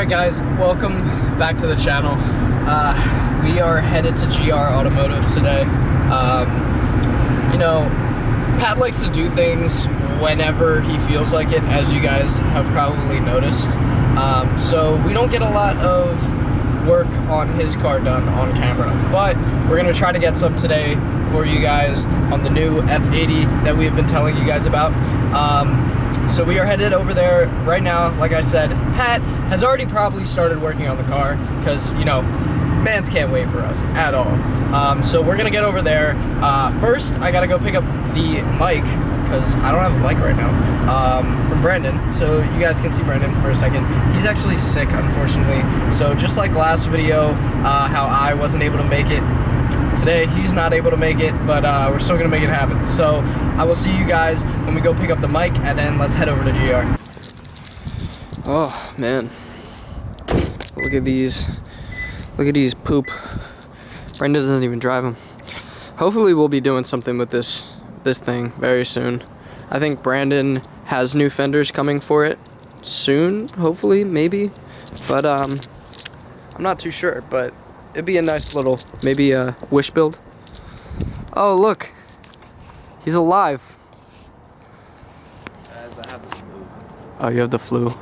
Alright guys, welcome back to the channel. We are headed to GR Automotive today. You know, Pat likes to do things whenever he feels like it, as you guys have probably noticed. So we don't get a lot of work on his car done on camera, but we're gonna try to get some today for you guys on the new F80 that we have been telling you guys about. So we are headed over there right now. Like I said, Pat has already probably started working on the car because, you know, mans can't wait for us at all. So we're gonna get over there. First, I gotta go pick up the mic because I don't have a mic right now, from Brandon. So you guys can see Brandon for a second. He's actually sick, unfortunately. So just like last video, how I wasn't able to make it, today he's not able to make it, but we're still gonna make it happen. So I will see you guys when we go pick up the mic, and then let's head over to GR. Oh man, look at these poop. Brenda doesn't even drive them. Hopefully we'll be doing something with this thing very soon. I think Brandon has new fenders coming for it soon, hopefully, maybe, but I'm not too sure, but it'd be a nice little, maybe a wish build. Oh, look. He's alive. Guys, I have the flu. Oh, you have the flu.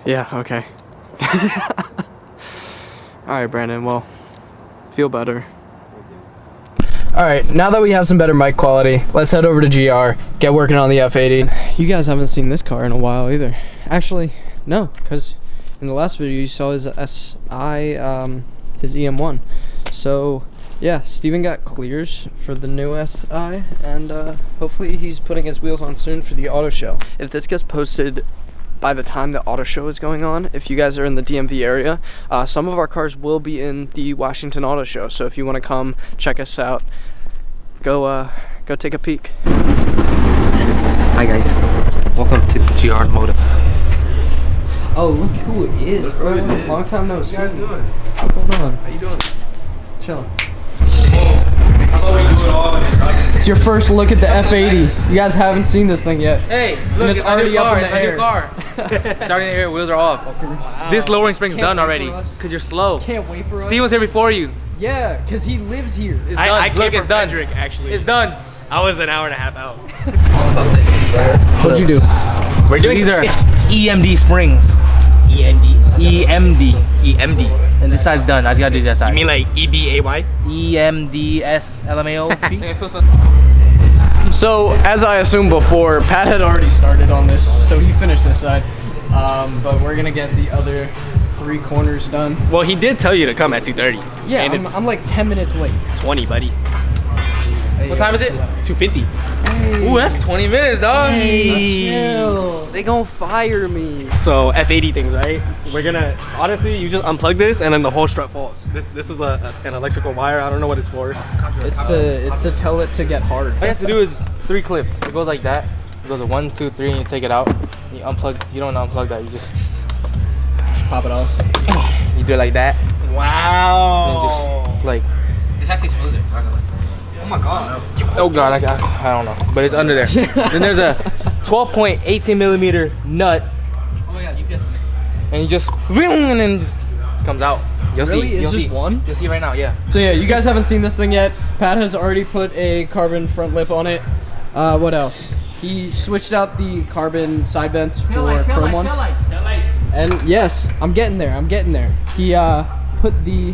Yeah, okay. Alright, Brandon, well, feel better. Alright, now that we have some better mic quality, let's head over to GR, get working on the F80. You guys haven't seen this car in a while either. Actually, no, because in the last video you saw his SI, his EM1. So yeah, Steven got clears for the new SI, and hopefully he's putting his wheels on soon for the auto show. If this gets posted by the time the auto show is going on, if you guys are in the DMV area, some of our cars will be in the Washington Auto Show. So if you want to come check us out, go take a peek. Hi guys, welcome to GR Automotive. Oh, look who it is, bro. Long time no see. What you guys doing? What's going on? How you doing? Chill. It's your first look at the F80. You guys haven't seen this thing yet. Hey, look, and it's already up in the air. New car. It's already in the air. Wheels are off. Wow. This lowering spring's Can't done wait already. for us. Cause you're slow. Can't wait for us. Steve was here before you. Yeah, cause he lives here. It's done. Look, it's done. Frederick, actually. It's done. I was an hour and a half out. What'd you do? We're doing these are EMD springs. END? EMD. EMD. And this side's done. I just gotta do that side. You mean like EBAY? EMDS So, as I assumed before, Pat had already started on this, so he finished this side. But we're gonna get the other 3 corners done. Well, he did tell you to come at 2:30. Yeah, and it's I'm like 10 minutes late. 20, buddy. What time is it? 2:50. Ooh, that's 20 minutes, dog. Chill. They gon' fire me. So F80 things, right? We're gonna, honestly, you just unplug this and then the whole strut falls. This is an electrical wire. I don't know what it's for. It's to tell it to get hard. All you have to do is 3 clips. It goes like that. It goes 1, 2, 3, and you take it out. You unplug. You don't unplug that. You just Pop it off. you do it like that. Wow. And just like. It's actually smoother. Oh my god. Oh god, I don't know, but it's under there. Then there's a 12.18 millimeter nut, Oh my god, you just. and you just and then just comes out. You'll Really? see. It's You'll just see. one? You'll see right now. Yeah. So yeah, you guys haven't seen this thing yet. Pat has already put a carbon front lip on it. What else? He switched out the carbon side vents for chrome ones. And yes, I'm getting there. He put the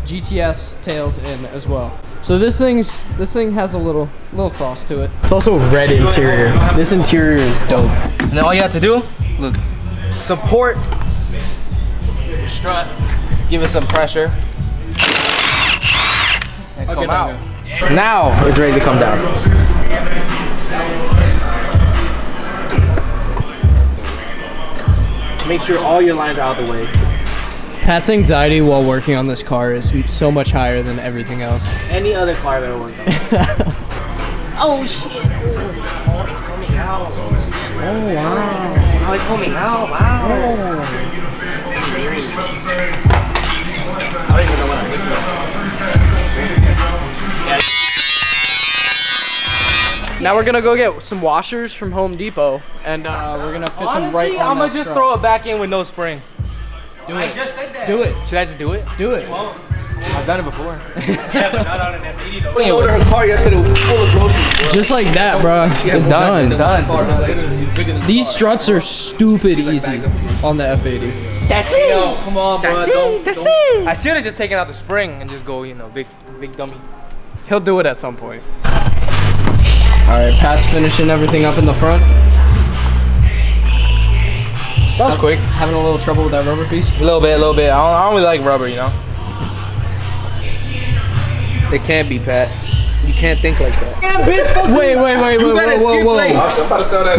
GTS tails in as well. So this thing has a little sauce to it. It's also red interior. This interior is dope. And then all you have to do, look, support your strut, give it some pressure, and come out. Now it's ready to come down. Make sure all your lines are out the way. Pat's anxiety while working on this car is so much higher than everything else. Any other car I've ever worked on. Oh shit. Oh, it's coming out. Oh wow. Oh, it's coming out. Wow. Oh. I don't even know what I did. Now we're gonna go get some washers from Home Depot, and we're gonna fit them right on I'm gonna that just strut. throw it back in with no spring. Do it. just said that. Do it. Should I just do it? Do it. I've done it before. Yeah, but not on an F80 though. We ordered her car yesterday with full of groceries. Just like that, bro. It's done. It's done. These struts are stupid easy on the F80. That's it. Yo, come on, bro. That's it. I should have just taken out the spring and just go, you know, big dummy. He'll do it at some point. All right, Pat's finishing everything up in the front. That was quick. Having a little trouble with that rubber piece. A little bit. I don't really like rubber, you know. They can't be, Pat. You can't think like that. Wait, whoa.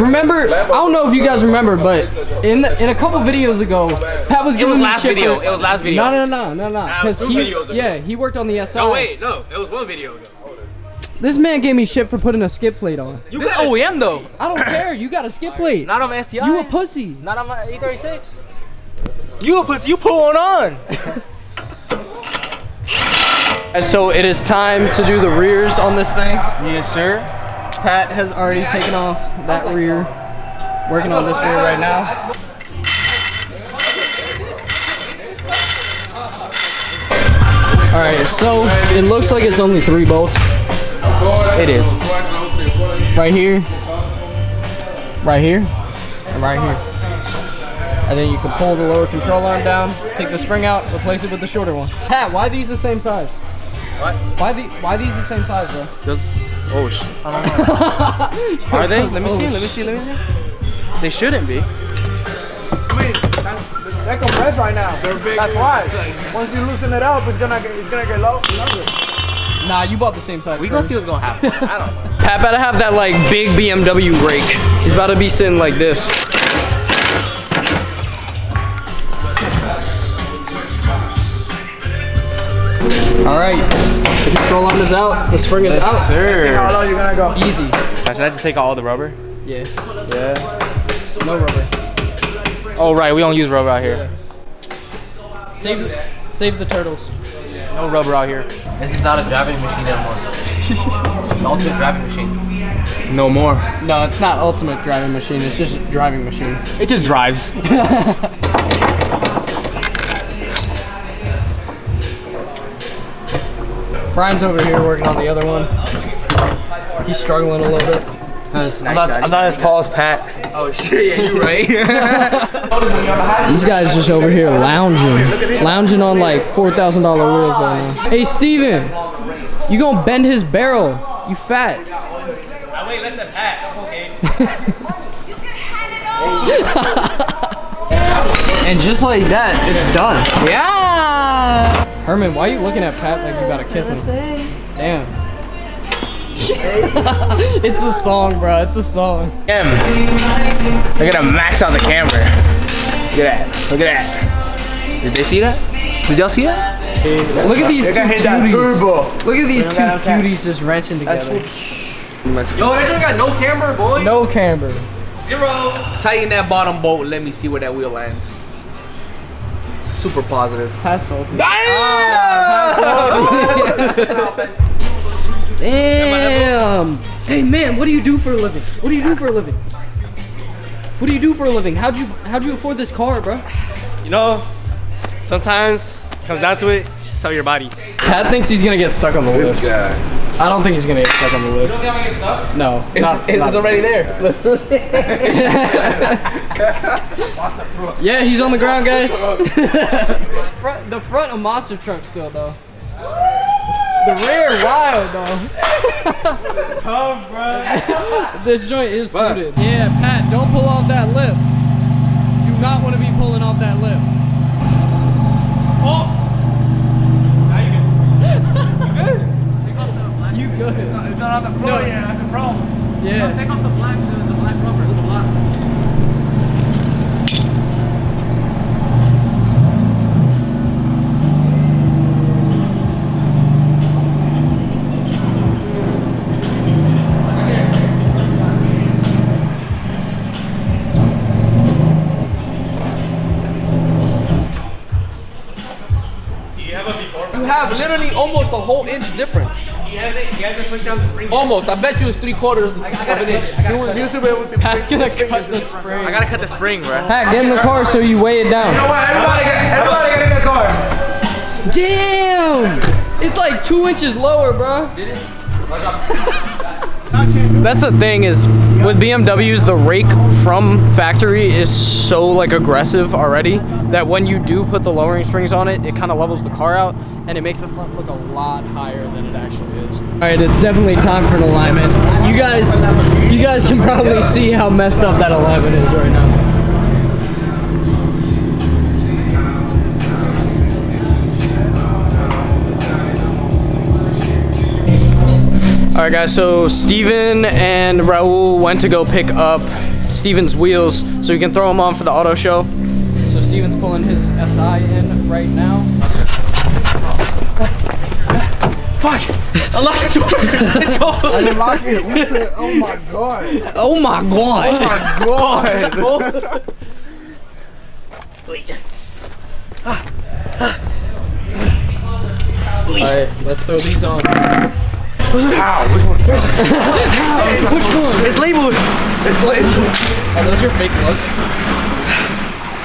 Remember, I don't know if you guys remember, but in a couple videos ago, Pat was giving me shit for- It was last video. No. Because he worked on the SI. No, wait, no. It was one video ago. This man gave me shit for putting a skip plate on. You got OEM though. I don't care. You got a skip plate. Not on my STI. You a pussy. Not on my E36. You a pussy. You put one on. And so it is time to do the rears on this thing. Yes, sir. Pat has already taken off that rear. Working on this rear right now. Alright, so it looks like it's only 3 bolts. It is. Right here, right here, and right here. And then you can pull the lower control arm down, take the spring out, replace it with the shorter one. Pat, why are these the same size? What? Why these the same size, bro? Oh shit. I don't know. Are they? Let me see. They shouldn't be. They're compressed right now. That's why. Once you loosen it up, it's gonna get low. Nah, you bought the same size. We gonna springs. see what's gonna happen. I don't know. Pat better have that like big BMW rake. He's about to be sitting like this. All right, the control arm is out. The spring is out. Sir. How low you gonna go? Easy. Should I just take out all the rubber? Yeah. Yeah. No rubber. Oh right, we don't use rubber out here. Save the turtles. No rubber out here. This is not a driving machine anymore. It's an ultimate driving machine. No more. No, it's not ultimate driving machine. It's just driving machine. It just drives. Brian's over here working on the other one. He's struggling a little bit. I'm not as tall as Pat. Oh shit, yeah, you right. These guys just over here lounging on like $4,000 wheels right now. Hey Steven, you gonna bend his barrel? You fat. I weigh less than Pat. I'm okay. And just like that, it's done. Yeah. Herman, why are you looking at Pat like you gotta kiss him? Damn. It's the song, bro. It's the song. Look at him max out the camera. Look at that. Look at that. Did they see that? Did y'all see that? Look at these two hit that cuties. Look at these two cuties just wrenching together. Yo, that joint got no camber, boy. No camber. Zero. Tighten that bottom bolt. Let me see where that wheel lands. Super positive. Pass salty. Damn. Hey man, what do you do for a living? What do you do for a living? What do you do for a living? How'd you afford this car, bro? You know, sometimes it comes down to it, sell your body. Pat thinks he's gonna get stuck on the lift. I don't think he's gonna get stuck on the lift. No, It's already there. Yeah, he's on the ground, guys. The front a monster truck still though. The rear wild though. Tough, bro. This joint is tooted. Yeah, Pat, don't pull off that lip. Do not want to be pulling off that lip. Oh. Now you good. You good? It's not on the floor yet. That's the problem. Yeah. Take off the black rubber. The black. You have have literally almost a whole inch difference. He hasn't pushed down the spring. Almost. I bet you it's 3/4 of an inch. Pat's gonna cut the spring. I gotta cut the spring, bro. Pat, get in the car so you weigh it down. Everybody get in the car. Damn! It's like 2 inches lower, bro. That's the thing is, with BMWs, the rake from factory is so like aggressive already that when you do put the lowering springs on it, it kind of levels the car out and it makes the front look a lot higher than it actually is. All right, it's definitely time for an alignment. You guys can probably see how messed up that alignment is right now. All right, guys, so Steven and Raul went to go pick up Steven's wheels so we can throw them on for the auto show. So Steven's pulling his SI in right now. Fuck! Unlock the door! Let's go! Unlock it. What the? Oh my god. Oh my god! Oh my god. All right, let's throw these on. Which one? It's labeled. It's like. Are those your fake lugs?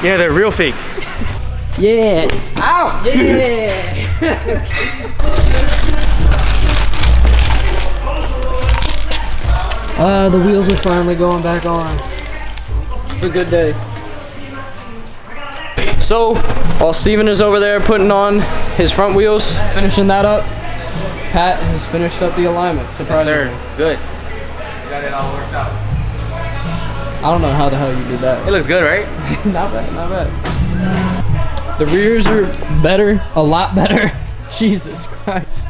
Yeah, they're real fake. Yeah. Ow! Yeah. The wheels are finally going back on. It's a good day. So, while Steven is over there putting on his front wheels, finishing that up, Pat has finished up the alignment, surprisingly. Yes, sir. Good. Got it all worked out. I don't know how the hell you did that. It looks good, right? Not bad, not bad. The rears are better, a lot better. Jesus Christ.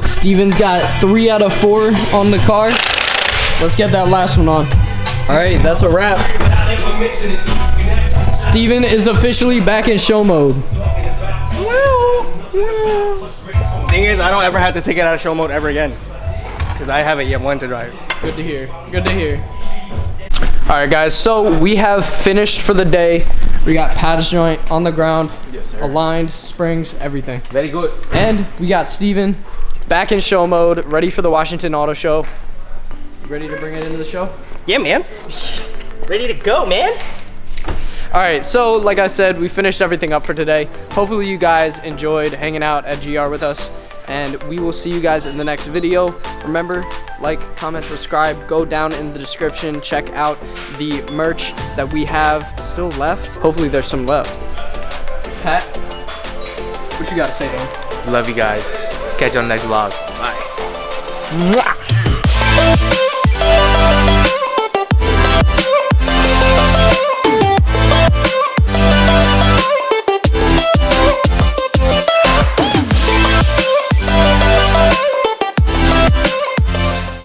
Steven's got 3 out of 4 on the car. Let's get that last one on. All right, that's a wrap. Steven is officially back in show mode. Thing is, I don't ever have to take it out of show mode ever again. Because I haven't yet one to drive. Good to hear. Good to hear. All right, guys. So we have finished for the day. We got Pat's joint on the ground, aligned, springs, everything. Very good. And we got Steven back in show mode, ready for the Washington Auto Show. You ready to bring it into the show? Yeah, man. Ready to go, man. All right, so like I said, we finished everything up for today. Hopefully you guys enjoyed hanging out at GR with us, and we will see you guys in the next video. Remember, like, comment, subscribe, go down in the description, check out the merch that we have still left. Hopefully there's some left. Pat, what you gotta say, though? Love you guys. Catch you on the next vlog. Bye.